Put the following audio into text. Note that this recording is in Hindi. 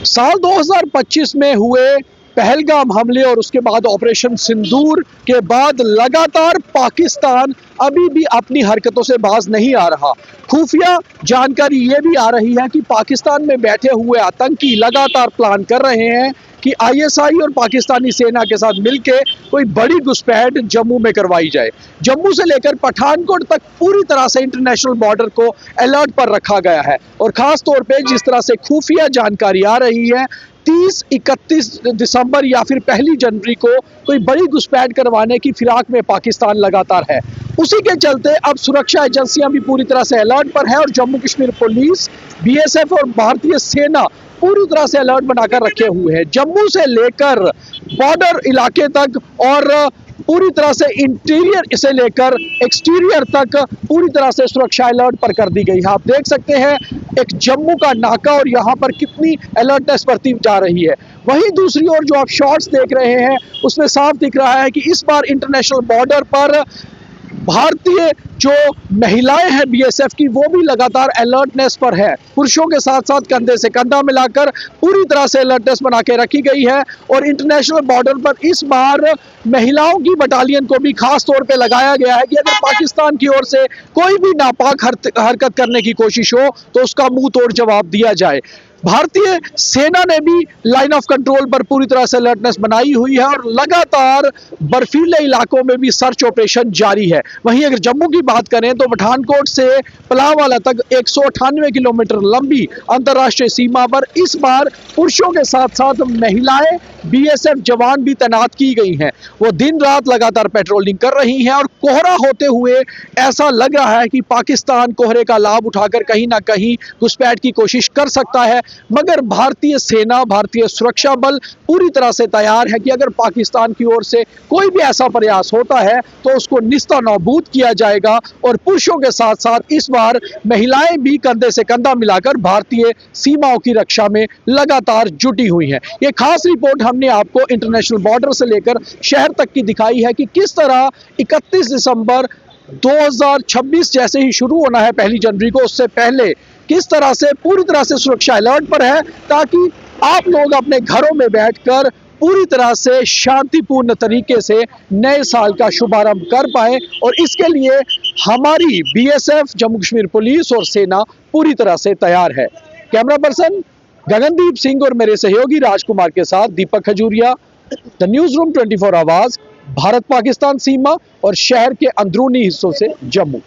साल 2025 में हुए पहलगाम हमले और उसके बाद ऑपरेशन सिंदूर के बाद लगातार पाकिस्तान अभी भी अपनी हरकतों से बाज नहीं आ रहा। खुफिया जानकारी ये भी आ रही है कि पाकिस्तान में बैठे हुए आतंकी लगातार प्लान कर रहे हैं कि आईएसआई और पाकिस्तानी सेना के साथ मिलकर कोई बड़ी घुसपैठ जम्मू में करवाई जाए। जम्मू से लेकर पठानकोट तक पूरी तरह से इंटरनेशनल बॉर्डर को अलर्ट पर रखा गया है और खास तौर पे जिस तरह से खुफिया जानकारी आ रही है 30-31 दिसंबर या फिर 1 जनवरी को कोई बड़ी घुसपैठ करवाने की फिराक में पाकिस्तान लगातार है। उसी के चलते अब सुरक्षा एजेंसियां भी पूरी तरह से अलर्ट पर है और जम्मू कश्मीर पुलिस, बीएसएफ और भारतीय सेना पूरी तरह से अलर्ट बनाकर रखे हुए हैं। जम्मू से लेकर बॉर्डर इलाके तक और पूरी तरह से इंटीरियर से लेकर एक्सटीरियर तक पूरी तरह से सुरक्षा अलर्ट पर कर दी गई है। आप देख सकते हैं एक जम्मू का नाका और यहाँ पर कितनी अलर्टनेस बढ़ती जा रही है। वहीं दूसरी ओर जो आप शॉट्स देख रहे हैं उसमें साफ दिख रहा है कि इस बार इंटरनेशनल बॉर्डर पर भारतीय जो महिलाएं हैं बीएसएफ की वो भी लगातार अलर्टनेस पर है। पुरुषों के साथ साथ कंधे से कंधा मिलाकर पूरी तरह से अलर्टनेस बना के रखी गई है और इंटरनेशनल बॉर्डर पर इस बार महिलाओं की बटालियन को भी खास तौर पे लगाया गया है कि अगर पाकिस्तान की ओर से कोई भी नापाक हरकत करने की कोशिश हो तो उसका मुंह तोड़ जवाब दिया जाए। भारतीय सेना ने भी लाइन ऑफ कंट्रोल पर पूरी तरह से अलर्टनेस बनाई हुई है और लगातार बर्फीले इलाकों में भी सर्च ऑपरेशन जारी है। वहीं अगर जम्मू की बात करें तो पठानकोट से पलावाला तक 198 किलोमीटर लंबी अंतर्राष्ट्रीय सीमा पर इस बार पुरुषों के साथ साथ महिलाएं बीएसएफ जवान भी तैनात की गई हैं। वो दिन रात लगातार पेट्रोलिंग कर रही हैं और कोहरा होते हुए ऐसा लग रहा है कि पाकिस्तान कोहरे का लाभ उठाकर कहीं ना कहीं घुसपैठ की कोशिश कर सकता है, मगर भारतीय सेना, भारतीय सुरक्षा बल पूरी तरह से तैयार है कि अगर पाकिस्तान की ओर से कोई भी ऐसा प्रयास होता है तो उसको निस्ता नाबूद किया जाएगा। और पुरुषों के साथ साथ इस बार महिलाएं भी कंधे से कंधा मिलाकर भारतीय सीमाओं की रक्षा में लगातार जुटी हुई हैं। ये खास रिपोर्ट हमने आपको इंटरनेशनल बॉर्डर से लेकर शहर तक की दिखाई है कि किस तरह 31 दिसंबर 2026 जैसे ही शुरू होना है 1 जनवरी को, उससे पहले किस तरह से पूरी तरह से सुरक्षा अलर्ट पर है ताकि आप लोग अपने घरों में बैठकर पूरी तरह से शांतिपूर्ण तरीके से नए साल का शुभारंभ कर पाए। और इसके लिए हमारी बीएसएफ, जम्मू कश्मीर पुलिस और सेना पूरी तरह से तैयार है। कैमरा पर्सन गगनदीप सिंह और मेरे सहयोगी राजकुमार के साथ दीपक खजूरिया, द न्यूज रूम 24 आवाज, भारत पाकिस्तान सीमा और शहर के अंदरूनी हिस्सों से जम्मू।